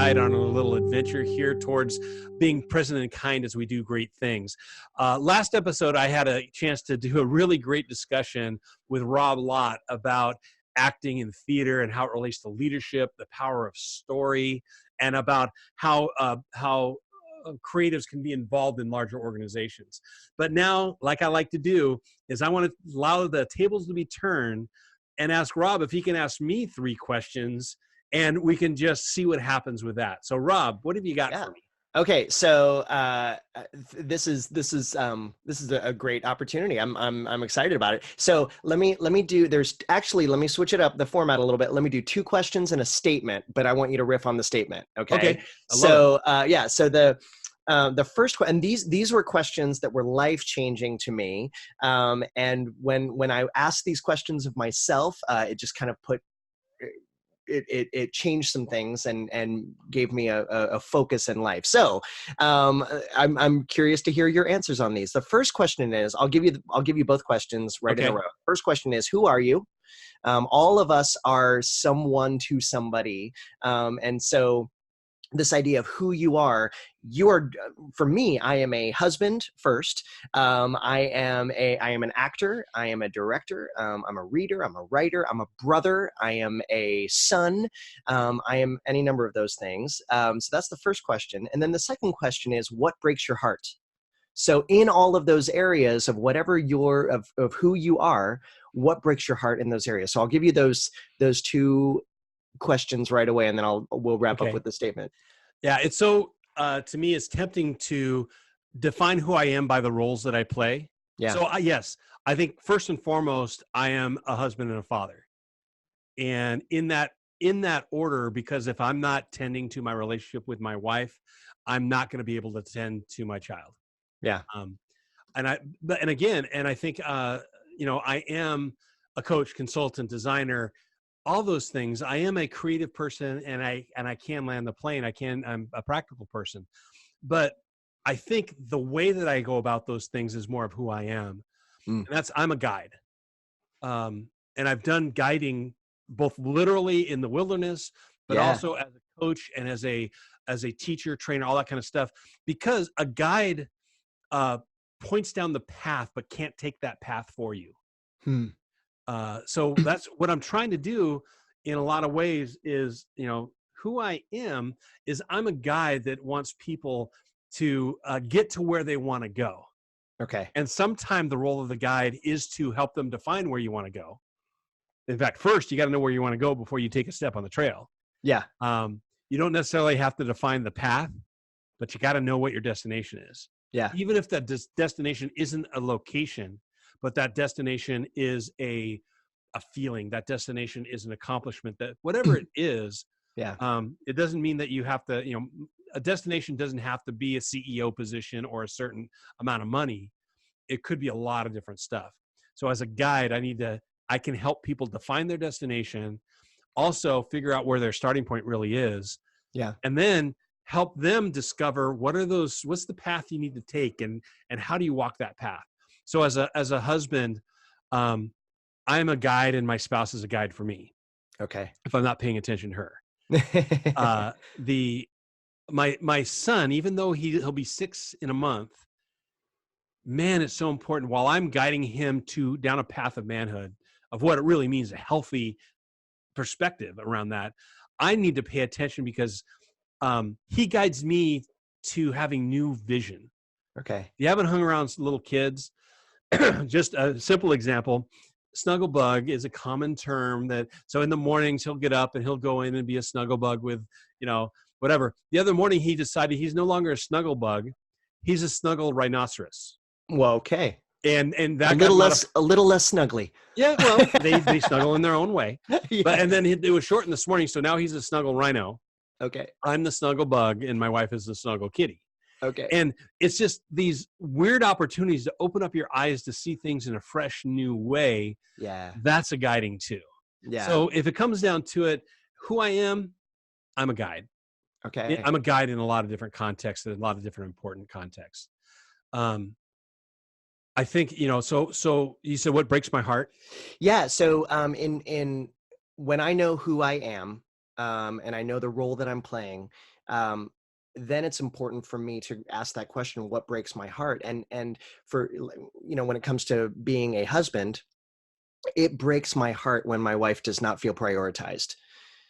guide on a little adventure here towards being present and kind as we do great things. Last episode, I had a chance to do a really great discussion with Rob Lott about acting in theater and how it relates to leadership, the power of story, and about how creatives can be involved in larger organizations. But now, like I like to do, is I want to allow the tables to be turned and ask Rob if he can ask me 3 questions, and we can just see what happens with that. So Rob, what have you got for me? Okay, so this is a great opportunity. I'm excited about it. So let me switch it up, the format a little bit. Let me do 2 questions and a statement, but I want you to riff on the statement. Okay. So the first question, and these were questions that were life-changing to me. And when I asked these questions of myself, it just kind of it changed some things and gave me a focus in life. So I'm curious to hear your answers on these. The first question is, I'll give you both questions right in a row. First question is, who are you? All of us are someone to somebody. And so this idea of who you are, for me, I am a husband first. I am an actor. I am a director. I'm a reader. I'm a writer. I'm a brother. I am a son. I am any number of those things. So that's the first question. And then the second question is, what breaks your heart? So in all of those areas of whatever of who you are, what breaks your heart in those areas? So I'll give you those 2 questions right away, and then we'll wrap up with the statement. Yeah, it's so to me, it's tempting to define who I am by the roles that I play. Yeah. So yes, I think first and foremost, I am a husband and a father, and in that order, because if I'm not tending to my relationship with my wife, I'm not going to be able to tend to my child. Yeah. And I think I am a coach, consultant, designer. All those things. I am a creative person, and I can land the plane. I'm a practical person, but I think the way that I go about those things is more of who I am. And I'm a guide. And I've done guiding both literally in the wilderness, but also as a coach and as a teacher, trainer, all that kind of stuff, because a guide points down the path, but can't take that path for you. So that's what I'm trying to do in a lot of ways is, who I am is I'm a guide that wants people to get to where they want to go. Okay. And sometimes the role of the guide is to help them define where you want to go. In fact, first you got to know where you want to go before you take a step on the trail. Yeah. You don't necessarily have to define the path, but you got to know what your destination is. Yeah. Even if that destination isn't a location, but that destination is a feeling, that destination is an accomplishment, that whatever it is, it doesn't mean that you have to, a destination doesn't have to be a CEO position or a certain amount of money. It could be a lot of different stuff. So as a guide, I can help people define their destination, also figure out where their starting point really is. Yeah. And then help them discover what's the path you need to take and how do you walk that path? So as a husband, I'm a guide and my spouse is a guide for me. Okay. If I'm not paying attention to her. My son, even though he'll be 6 in a month, man, it's so important while I'm guiding him down a path of manhood, of what it really means, a healthy perspective around that. I need to pay attention because he guides me to having new vision. Okay. If you haven't hung around little kids, just a simple example, snuggle bug is a common term so in the mornings he'll get up and he'll go in and be a snuggle bug with, whatever. The other morning he decided he's no longer a snuggle bug. He's a snuggle rhinoceros. Well, okay. And that a little less snuggly. Yeah. Well, they snuggle in their own way, and then it was shortened this morning. So now he's a snuggle rhino. Okay. I'm the snuggle bug and my wife is the snuggle kitty. Okay. And it's just these weird opportunities to open up your eyes to see things in a fresh, new way. Yeah. That's a guiding too. Yeah. So if it comes down to it, who I am, I'm a guide. Okay. I'm a guide in a lot of different contexts and a lot of different important contexts. I think, so you said what breaks my heart? Yeah. So in when I know who I am, and I know the role that I'm playing, um, then it's important for me to ask that question, what breaks my heart? And for, when it comes to being a husband, it breaks my heart when my wife does not feel prioritized.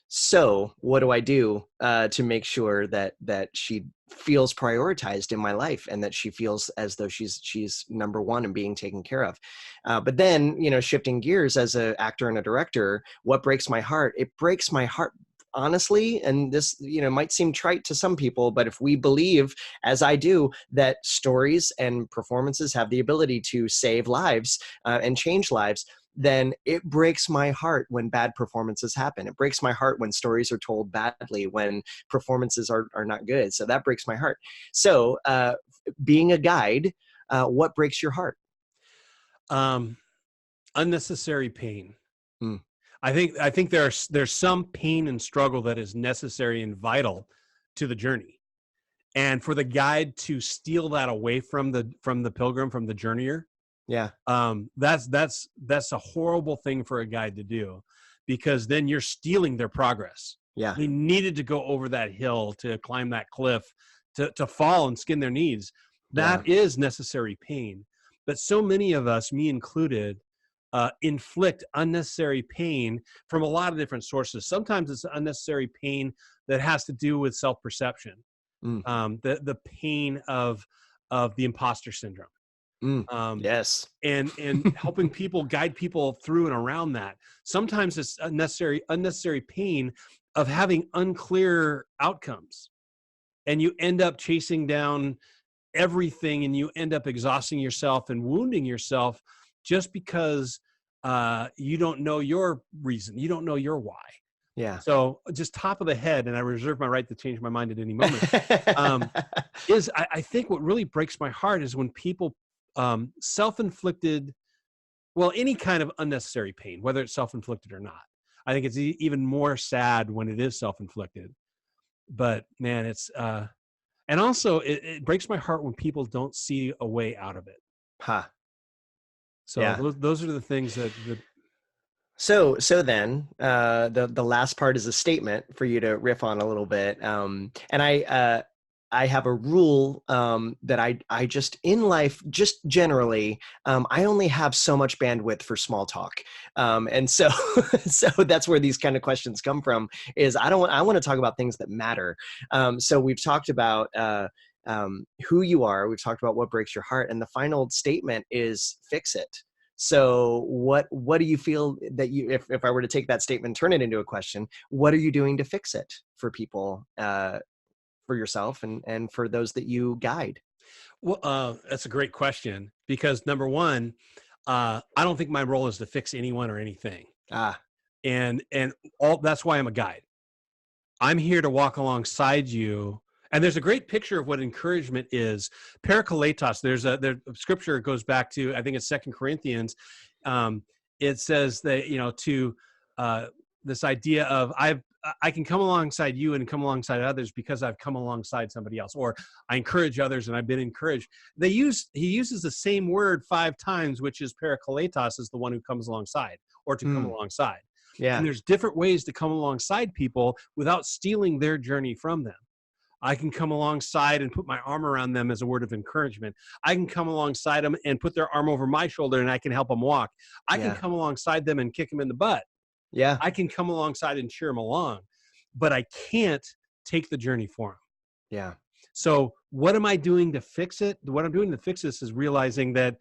So what do I do to make sure that she feels prioritized in my life, and that she feels as though she's number one and being taken care of? But then, shifting gears as an actor and a director, what breaks my heart? It breaks my heart, honestly, and this, might seem trite to some people, but if we believe, as I do, that stories and performances have the ability to save lives and change lives, then it breaks my heart when bad performances happen. It breaks my heart when stories are told badly, when performances are not good. So that breaks my heart. So being a guide, what breaks your heart? Um, Unnecessary pain. Mm, I think there's some pain and struggle that is necessary and vital to the journey. And for the guide to steal that away from the pilgrim, from the journeyer, yeah, that's a horrible thing for a guide to do, because then you're stealing their progress. yeah, They needed to go over that hill, to climb that cliff, to fall and skin their knees. yeah, That is necessary pain. But so many of us, me included, inflict unnecessary pain from a lot of different sources. Sometimes it's unnecessary pain that has to do with self-perception, mm, the pain of the imposter syndrome, mm, um, yes, and helping people, guide people through and around that. Sometimes it's unnecessary pain of having unclear outcomes, and you end up chasing down everything, and you end up exhausting yourself and wounding yourself just because you don't know your reason, you don't know your why. yeah. So just top of the head, and I reserve my right to change my mind at any moment. um, I think what really breaks my heart is when people self-inflicted, well, any kind of unnecessary pain, whether it's self-inflicted or not. I think it's even more sad when it is self-inflicted. But man, it's and also it breaks my heart when people don't see a way out of it. Ha, So yeah. those are the things that So then, the last part is a statement for you to riff on a little bit. And I have a rule that I just, in life, just generally, I only have so much bandwidth for small talk, and so so that's where these kind of questions come from. Is I want to talk about things that matter. So we've talked about. Who you are. We've talked about what breaks your heart, and the final statement is fix it. So what do you feel that you, if I were to take that statement and turn it into a question, what are you doing to fix it for people, for yourself and for those that you guide? well, that's a great question, because number one, I don't think my role is to fix anyone or anything, Ah, and all that's why I'm a guide. I'm here to walk alongside you. And there's a great picture of what encouragement is. Parakletos. There scripture goes back to, I think it's Second Corinthians. Um, it says that, to uh, this idea of I can come alongside you and come alongside others because I've come alongside somebody else, or I encourage others and I've been encouraged. He uses the same word 5 times, which is parakletos, is the one who comes alongside, or to come mm, alongside. And yeah, there's different ways to come alongside people without stealing their journey from them. I can come alongside and put my arm around them as a word of encouragement. I can come alongside them and put their arm over my shoulder, and I can help them walk. I can yeah, come alongside them and kick them in the butt. yeah, I can come alongside and cheer them along, but I can't take the journey for them. yeah, So what am I doing to fix it? What I'm doing to fix this is realizing that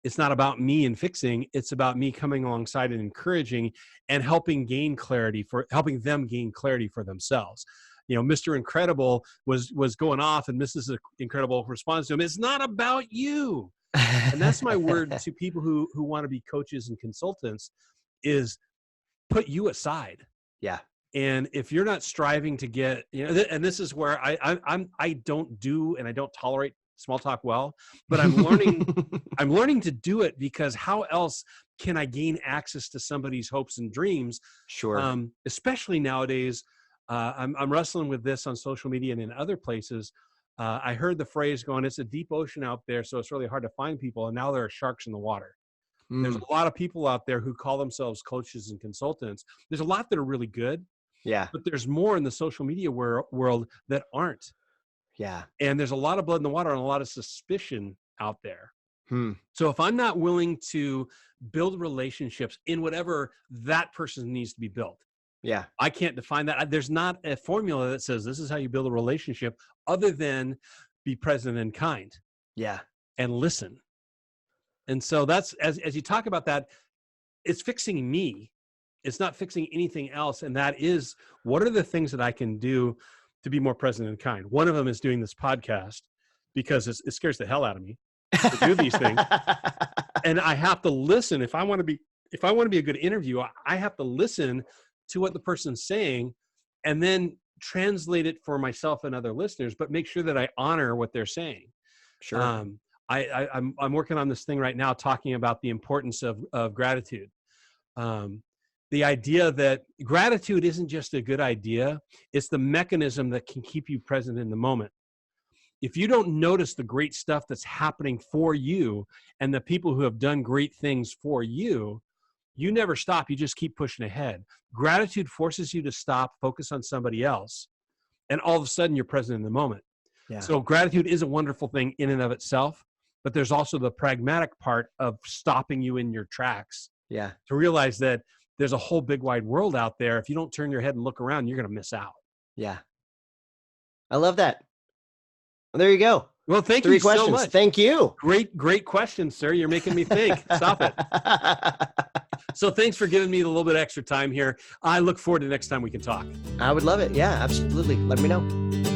it's not about me and fixing, it's about me coming alongside and encouraging and helping them gain clarity for themselves. Mr. Incredible was going off, and Mrs. Incredible responds to him, it's not about you. And that's my word to people who want to be coaches and consultants, is put you aside. yeah. And if you're not striving to get, and this is where I don't do, and I don't tolerate small talk well, but I'm learning to do it, because how else can I gain access to somebody's hopes and dreams? Sure. Especially nowadays, I'm wrestling with this on social media and in other places. I heard the phrase going, it's a deep ocean out there, so it's really hard to find people. And now there are sharks in the water. There's Mm, a lot of people out there who call themselves coaches and consultants. There's a lot that are really good, Yeah. But there's more in the social media world that aren't. Yeah. And there's a lot of blood in the water and a lot of suspicion out there. Hmm. So if I'm not willing to build relationships in whatever that person needs to be built, Yeah. I can't define that. There's not a formula that says this is how you build a relationship other than be present and kind Yeah. and listen. And so that's, as you talk about that, it's fixing me. It's not fixing anything else. And that is, what are the things that I can do to be more present and kind? One of them is doing this podcast, because it scares the hell out of me to do these things. And I have to listen. If I want to be a good interview, I have to listen to what the person's saying and then translate it for myself and other listeners, but make sure that I honor what they're saying. Sure. I'm working on this thing right now, talking about the importance of gratitude. The idea that gratitude isn't just a good idea, it's the mechanism that can keep you present in the moment. If you don't notice the great stuff that's happening for you and the people who have done great things for you, you never stop. You just keep pushing ahead. Gratitude forces you to stop, focus on somebody else, and all of a sudden you're present in the moment. Yeah. So gratitude is a wonderful thing in and of itself, but there's also the pragmatic part of stopping you in your tracks. Yeah. To realize that there's a whole big wide world out there. If you don't turn your head and look around, you're going to miss out. Yeah. I love that. Well, there you go. Well, thank 3 you questions. so much. Thank you. Great questions, sir. You're making me think. Stop it. So thanks for giving me a little bit of extra time here. I look forward to next time we can talk. I would love it. Yeah, absolutely. Let me know.